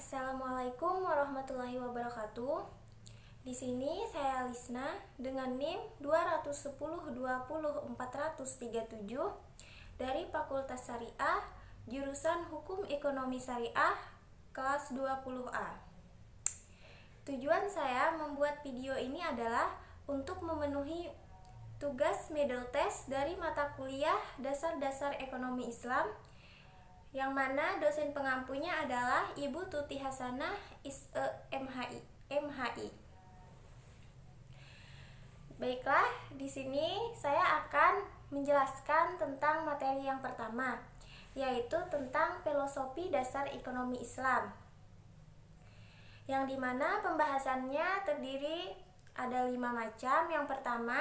Assalamualaikum warahmatullahi wabarakatuh. Di sini saya Lisna dengan NIM 210200437 dari Fakultas Syariah, jurusan Hukum Ekonomi Syariah, kelas 20A. Tujuan saya membuat video ini adalah untuk memenuhi tugas middle test dari mata kuliah Dasar-Dasar Ekonomi Islam, yang mana dosen pengampunya adalah Ibu Tuti Hasanah MHI. Baiklah, di sini saya akan menjelaskan tentang materi yang pertama, yaitu tentang filosofi dasar ekonomi Islam, yang dimana pembahasannya terdiri ada 5 macam. Yang pertama,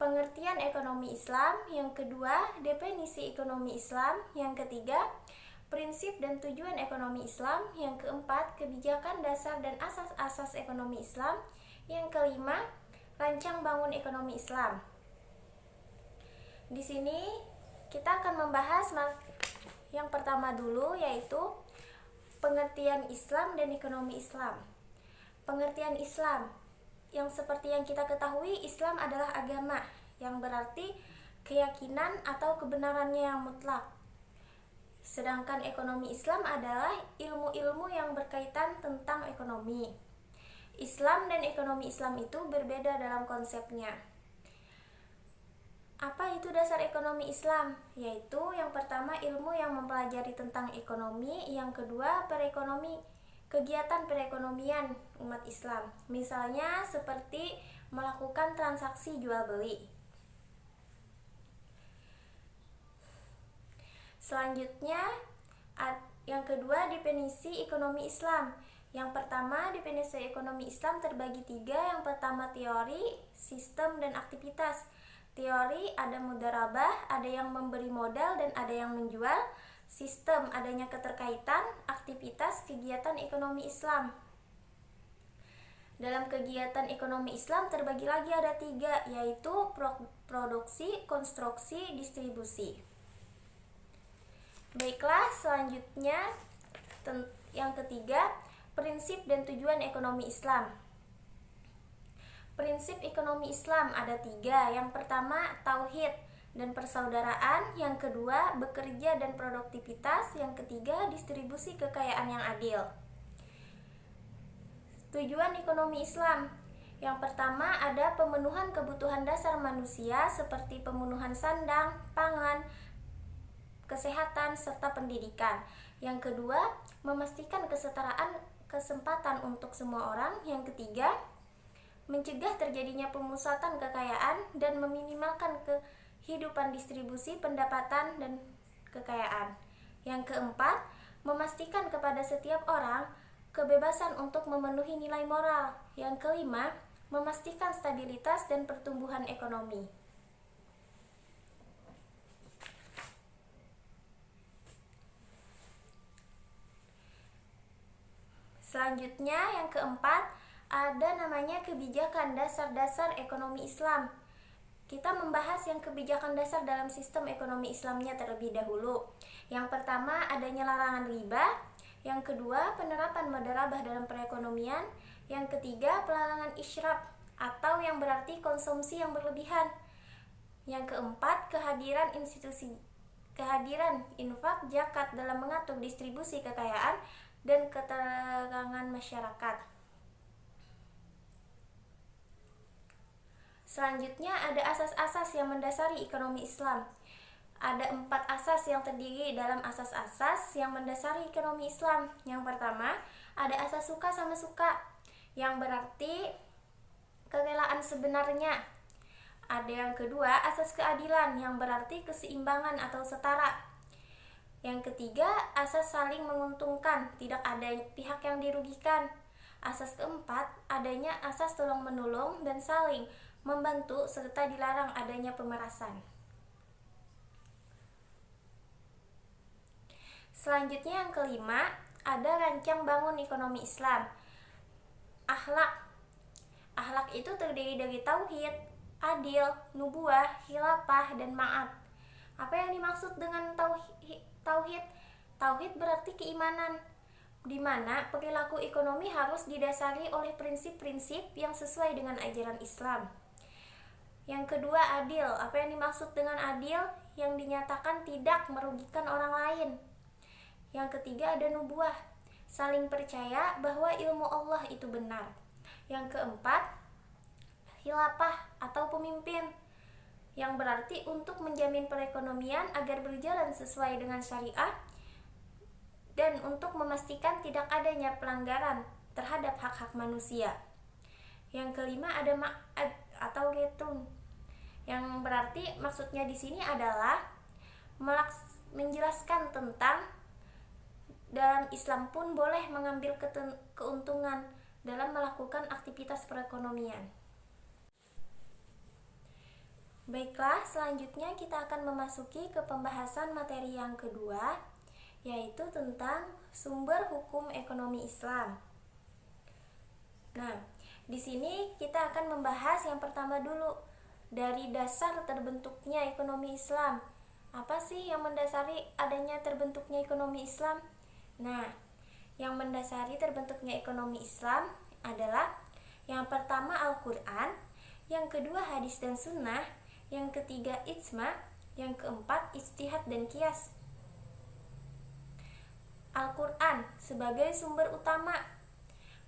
pengertian ekonomi Islam. Yang kedua, definisi ekonomi Islam. Yang ketiga, prinsip dan tujuan ekonomi Islam. Yang keempat, kebijakan dasar dan asas-asas ekonomi Islam. Yang kelima, rancang bangun ekonomi Islam. Di sini kita akan membahas yang pertama dulu, yaitu pengertian Islam dan ekonomi Islam. Pengertian Islam, yang seperti yang kita ketahui, Islam adalah agama, yang berarti keyakinan atau kebenarannya yang mutlak. Sedangkan ekonomi Islam adalah ilmu-ilmu yang berkaitan tentang ekonomi. Islam dan ekonomi Islam itu berbeda dalam konsepnya. Apa itu dasar ekonomi Islam? Yaitu yang pertama, ilmu yang mempelajari tentang ekonomi. Yang kedua, kegiatan perekonomian umat Islam. Misalnya seperti melakukan transaksi jual beli. Selanjutnya, yang kedua, definisi ekonomi Islam. Yang pertama, definisi ekonomi Islam terbagi 3. Yang pertama, teori, sistem, dan aktivitas. Teori ada mudharabah, ada yang memberi modal dan ada yang menjual. Sistem adanya keterkaitan, aktivitas kegiatan ekonomi Islam. Dalam kegiatan ekonomi Islam terbagi lagi ada 3, yaitu produksi, konstruksi, distribusi. Baiklah, selanjutnya yang ketiga, prinsip dan tujuan ekonomi Islam. Prinsip ekonomi Islam ada 3. Yang pertama, tauhid dan persaudaraan. Yang kedua, bekerja dan produktivitas. Yang ketiga, distribusi kekayaan yang adil. Tujuan ekonomi Islam. Yang pertama, ada pemenuhan kebutuhan dasar manusia seperti pemenuhan sandang, pangan, kesehatan, serta pendidikan. Yang kedua, memastikan kesetaraan kesempatan untuk semua orang. Yang ketiga, mencegah terjadinya pemusatan kekayaan dan meminimalkan kehidupan distribusi pendapatan dan kekayaan. Yang keempat, memastikan kepada setiap orang kebebasan untuk memenuhi nilai moral. Yang kelima, memastikan stabilitas dan pertumbuhan ekonomi. Selanjutnya, yang keempat, ada namanya kebijakan dasar-dasar ekonomi Islam. Kita membahas yang kebijakan dasar dalam sistem ekonomi Islamnya terlebih dahulu. Yang pertama, adanya larangan riba. Yang kedua, penerapan mudharabah dalam perekonomian. Yang ketiga, pelarangan israf atau yang berarti konsumsi yang berlebihan. Yang keempat, kehadiran infak, zakat dalam mengatur distribusi kekayaan dan keterangan masyarakat. Selanjutnya ada asas-asas yang mendasari ekonomi Islam. Ada 4 asas yang terdiri dalam asas-asas yang mendasari ekonomi Islam. Yang pertama, ada asas suka sama suka, yang berarti kerelaan sebenarnya. Ada yang kedua, asas keadilan, yang berarti keseimbangan atau setara. Yang ketiga, asas saling menguntungkan, tidak ada pihak yang dirugikan. Asas keempat, adanya asas tolong-menolong dan saling membantu serta dilarang adanya pemerasan. Selanjutnya yang kelima, ada rancang bangun ekonomi Islam. Akhlak. Akhlak itu terdiri dari tauhid, adil, nubuah, khilafah, dan ma'at. Apa yang dimaksud dengan tauhid? Tauhid berarti keimanan. di mana perilaku ekonomi harus didasari oleh prinsip-prinsip yang sesuai dengan ajaran Islam. Yang kedua, adil. Apa yang dimaksud dengan adil? Yang dinyatakan tidak merugikan orang lain. Yang ketiga, ada nubuah. Saling percaya bahwa ilmu Allah itu benar. Yang keempat, khilafah atau pemimpin, yang berarti untuk menjamin perekonomian agar berjalan sesuai dengan syariah dan untuk memastikan tidak adanya pelanggaran terhadap hak-hak manusia. Yang kelima, ada ma'ad atau getun, yang berarti maksudnya di sini adalah menjelaskan tentang dalam Islam pun boleh mengambil keuntungan dalam melakukan aktivitas perekonomian. Baiklah, selanjutnya kita akan memasuki ke pembahasan materi yang kedua, yaitu tentang sumber hukum ekonomi Islam. Nah, di sini kita akan membahas yang pertama dulu, dari dasar terbentuknya ekonomi Islam. Apa sih yang mendasari adanya terbentuknya ekonomi Islam? Nah, yang mendasari terbentuknya ekonomi Islam adalah yang pertama Al-Quran, yang kedua hadis dan sunnah, yang ketiga ijma, yang keempat ijtihad dan qiyas. Al-Quran sebagai sumber utama,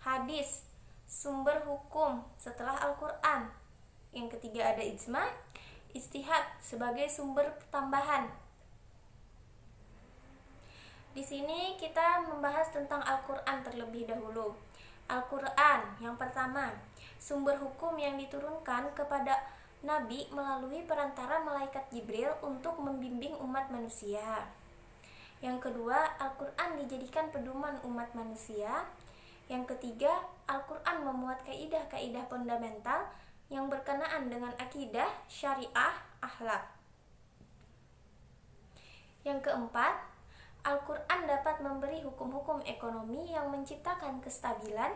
hadis sumber hukum setelah Al-Quran, yang ketiga ada ijma, ijtihad sebagai sumber tambahan. Di sini kita membahas tentang Al-Quran terlebih dahulu. Al-Quran yang pertama, sumber hukum yang diturunkan kepada Nabi melalui perantara malaikat Jibril untuk membimbing umat manusia. Yang kedua, Al-Quran dijadikan pedoman umat manusia. Yang ketiga, Al-Quran memuat kaidah-kaidah fundamental yang berkenaan dengan akidah, syariah, akhlak. Yang keempat, Al-Quran dapat memberi hukum-hukum ekonomi yang menciptakan kestabilan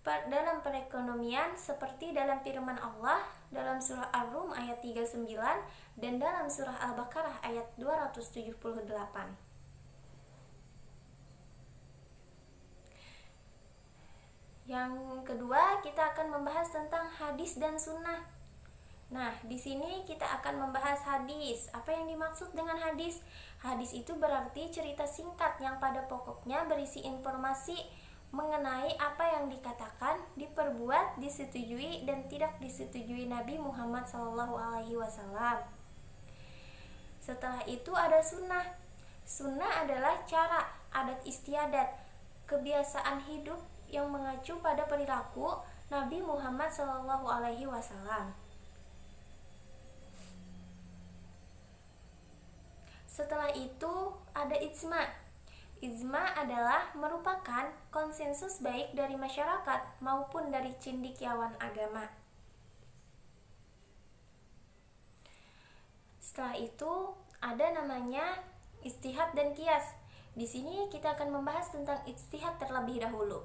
dalam perekonomian, seperti dalam firman Allah dalam surah Ar-Rum ayat 39 dan dalam surah Al-Baqarah ayat 278. Yang kedua, kita akan membahas tentang hadis dan sunnah. Nah, di sini kita akan membahas hadis. Apa yang dimaksud dengan hadis? Hadis itu berarti cerita singkat yang pada pokoknya berisi informasi mengenai apa yang dikatakan, diperbuat, disetujui, dan tidak disetujui Nabi Muhammad SAW. Setelah itu ada sunnah. Sunnah adalah cara, adat istiadat, kebiasaan hidup yang mengacu pada perilaku Nabi Muhammad SAW. Setelah itu ada ijma. Ijma adalah merupakan konsensus baik dari masyarakat maupun dari cendekiawan agama. Setelah itu ada namanya ijtihad dan qiyas. Di sini kita akan membahas tentang ijtihad terlebih dahulu.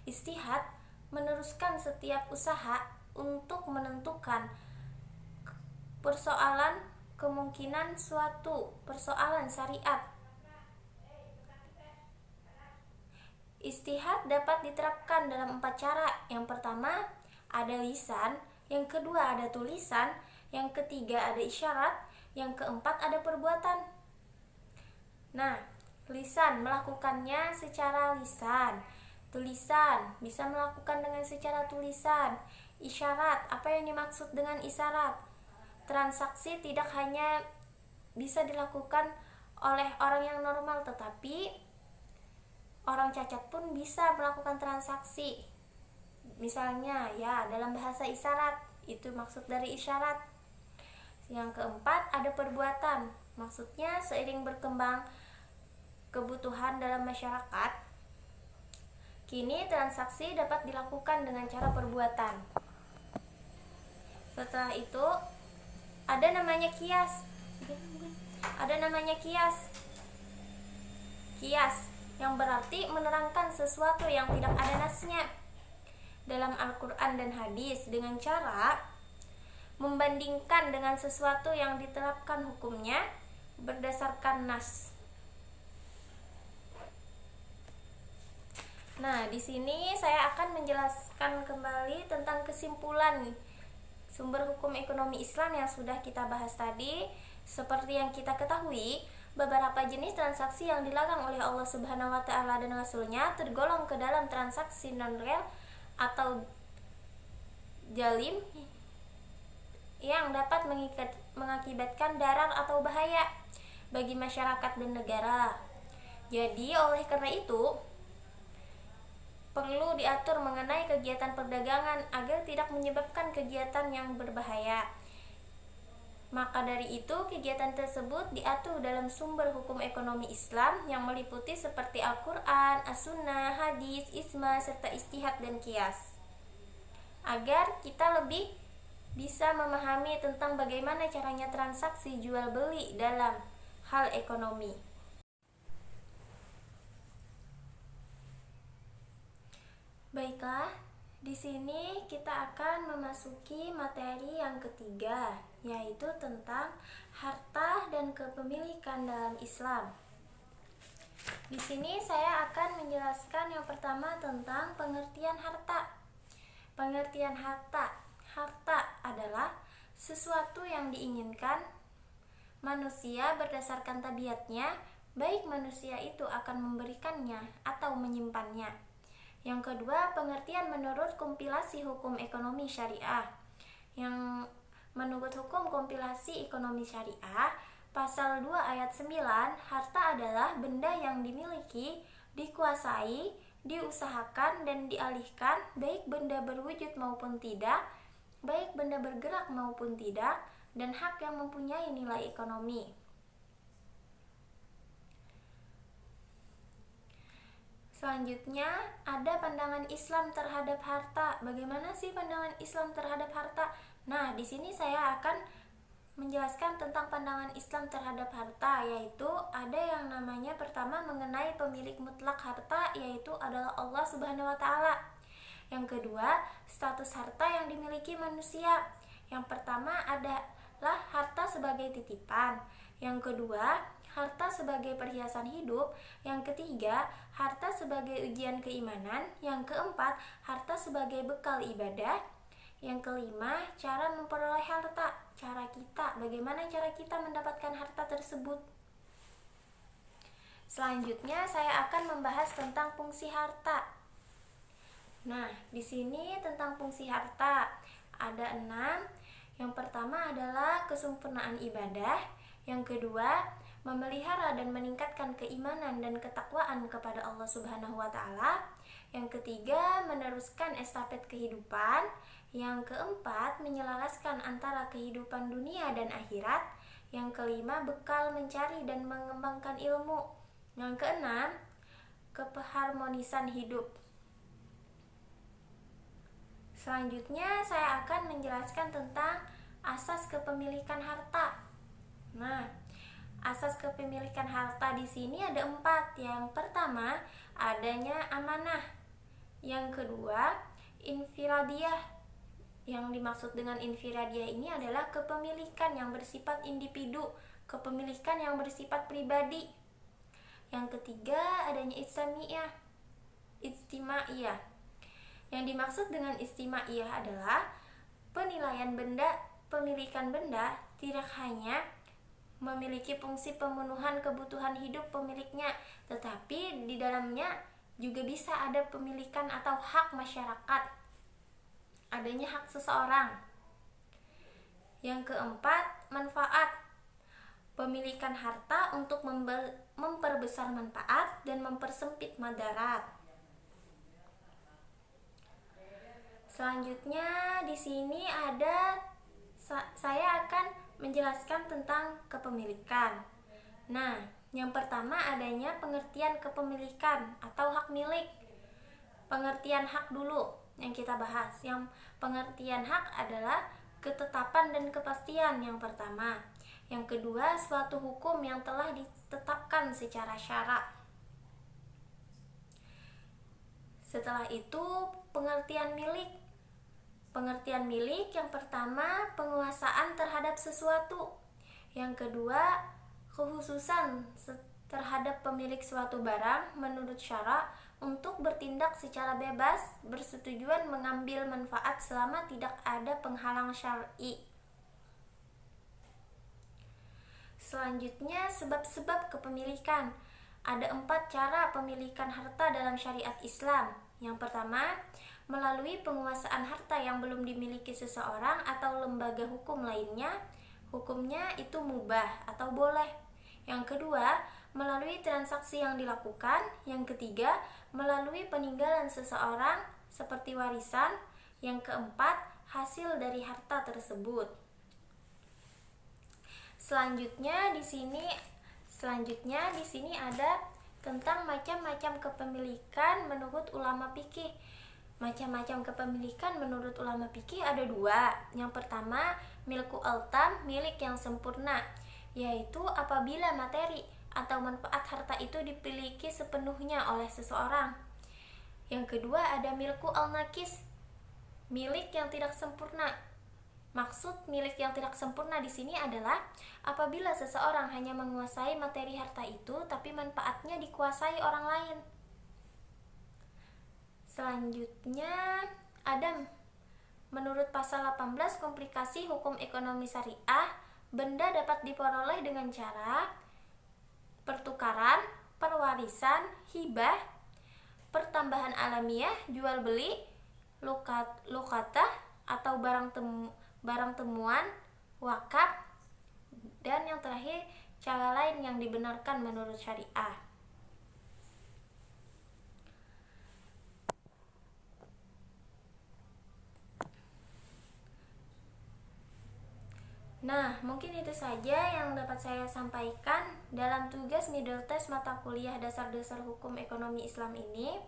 Ijtihad meneruskan setiap usaha untuk menentukan persoalan kemungkinan suatu persoalan syariat. Ijtihad dapat diterapkan dalam 4 cara. Yang pertama ada lisan, yang kedua ada tulisan, yang ketiga ada isyarat, yang keempat ada perbuatan. Nah, lisan melakukannya secara lisan, tulisan bisa melakukan dengan secara tulisan. Isyarat, apa yang dimaksud dengan isyarat? Transaksi tidak hanya bisa dilakukan oleh orang yang normal, tetapi orang cacat pun bisa melakukan transaksi. Misalnya ya dalam bahasa isyarat, itu maksud dari isyarat. Yang keempat ada perbuatan. Maksudnya seiring berkembang kebutuhan dalam masyarakat, kini transaksi dapat dilakukan dengan cara perbuatan. Setelah itu ada namanya qiyas. Qiyas yang berarti menerangkan sesuatu yang tidak ada nasnya dalam Al-Quran dan hadis dengan cara membandingkan dengan sesuatu yang diterapkan hukumnya berdasarkan nas. Nah, di sini saya akan menjelaskan kembali tentang kesimpulan sumber hukum ekonomi Islam yang sudah kita bahas tadi. Seperti yang kita ketahui, beberapa jenis transaksi yang dilarang oleh Allah Subhanahu wa taala dan Rasul-Nya tergolong ke dalam transaksi non-real atau jalim yang dapat mengakibatkan darar atau bahaya bagi masyarakat dan negara. Jadi, oleh karena itu, perlu diatur mengenai kegiatan perdagangan agar tidak menyebabkan kegiatan yang berbahaya. Maka dari itu, kegiatan tersebut diatur dalam sumber hukum ekonomi Islam yang meliputi seperti Al-Quran, As-Sunnah, Hadis, Ijma, serta Ijtihad dan Qiyas. Agar kita lebih bisa memahami tentang bagaimana caranya transaksi jual beli dalam hal ekonomi. Baiklah, di sini kita akan memasuki materi yang ketiga, yaitu tentang harta dan kepemilikan dalam Islam. Di sini saya akan menjelaskan yang pertama tentang pengertian harta. Pengertian harta. Harta adalah sesuatu yang diinginkan manusia berdasarkan tabiatnya, baik manusia itu akan memberikannya atau menyimpannya. Yang kedua, pengertian menurut kompilasi hukum ekonomi syariah. Yang menurut hukum kompilasi ekonomi syariah, pasal 2 ayat 9, harta adalah benda yang dimiliki, dikuasai, diusahakan dan dialihkan, baik benda berwujud maupun tidak, baik benda bergerak maupun tidak, dan hak yang mempunyai nilai ekonomi. Selanjutnya, ada pandangan Islam terhadap harta. Bagaimana sih pandangan Islam terhadap harta? Nah, di sini saya akan menjelaskan tentang pandangan Islam terhadap harta, yaitu ada yang namanya pertama mengenai pemilik mutlak harta, yaitu adalah Allah Subhanahu wa taala. Yang kedua, status harta yang dimiliki manusia. Yang pertama adalah harta sebagai titipan. Yang kedua, harta sebagai perhiasan hidup. Yang ketiga, harta sebagai ujian keimanan. Yang keempat, harta sebagai bekal ibadah. Yang kelima, cara memperoleh harta. Bagaimana cara kita mendapatkan harta tersebut? Selanjutnya, saya akan membahas tentang fungsi harta. Nah, di sini tentang fungsi harta ada 6. Yang pertama adalah kesempurnaan ibadah. Yang kedua, memelihara dan meningkatkan keimanan dan ketakwaan kepada Allah Subhanahu wa taala. Yang ketiga, meneruskan estafet kehidupan. Yang keempat, menyelaraskan antara kehidupan dunia dan akhirat. Yang kelima, bekal mencari dan mengembangkan ilmu. Yang keenam, keharmonisan hidup. Selanjutnya, saya akan menjelaskan tentang asas kepemilikan harta. Nah, asas kepemilikan harta di sini ada 4. Yang pertama, adanya amanah. Yang kedua, infiradiyah. Yang dimaksud dengan infiradiyah ini adalah kepemilikan yang bersifat individu, kepemilikan yang bersifat pribadi. Yang ketiga, adanya istimaiyah. Yang dimaksud dengan istimaiyah adalah penilaian pemilikan benda tidak hanya memiliki fungsi pemenuhan kebutuhan hidup pemiliknya, tetapi di dalamnya juga bisa ada pemilikan atau hak masyarakat, adanya hak seseorang. Yang keempat, manfaat. Pemilikan harta untuk memperbesar manfaat dan mempersempit madarat. Selanjutnya di sini saya akan menjelaskan tentang kepemilikan. Nah, yang pertama adanya pengertian kepemilikan atau hak milik. Pengertian hak dulu yang kita bahas. Yang pengertian hak adalah ketetapan dan kepastian yang pertama. Yang kedua, suatu hukum yang telah ditetapkan secara syara. Setelah itu, pengertian milik. Pengertian milik yang pertama, penguasaan terhadap sesuatu. Yang kedua, kekhususan terhadap pemilik suatu barang menurut syara untuk bertindak secara bebas, bersetujuan mengambil manfaat selama tidak ada penghalang syar'i. Selanjutnya, sebab-sebab kepemilikan. Ada 4 cara pemilikan harta dalam syariat Islam. Yang pertama, melalui penguasaan harta yang belum dimiliki seseorang atau lembaga hukum lainnya, hukumnya itu mubah atau boleh. Yang kedua, melalui transaksi yang dilakukan. Yang ketiga, melalui peninggalan seseorang seperti warisan. Yang keempat, hasil dari harta tersebut. Selanjutnya di sini ada tentang macam-macam kepemilikan menurut ulama fikih. Macam-macam kepemilikan menurut ulama fikih ada 2. Yang pertama, milku al-tam, milik yang sempurna, yaitu apabila materi atau manfaat harta itu dimiliki sepenuhnya oleh seseorang. Yang kedua ada milku al-nakis, milik yang tidak sempurna. Maksud milik yang tidak sempurna di sini adalah apabila seseorang hanya menguasai materi harta itu tapi manfaatnya dikuasai orang lain. Selanjutnya ada menurut pasal 18 komplikasi hukum ekonomi syariah, benda dapat diperoleh dengan cara pertukaran, perwarisan, hibah, pertambahan alamiah, jual beli, lukatah atau barang temuan, wakaf, dan yang terakhir cara lain yang dibenarkan menurut syariah. Nah, mungkin itu saja yang dapat saya sampaikan dalam tugas middle test mata kuliah dasar-dasar hukum ekonomi Islam ini.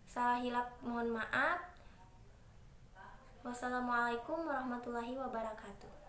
Salah hilap mohon maaf. Wassalamualaikum warahmatullahi wabarakatuh.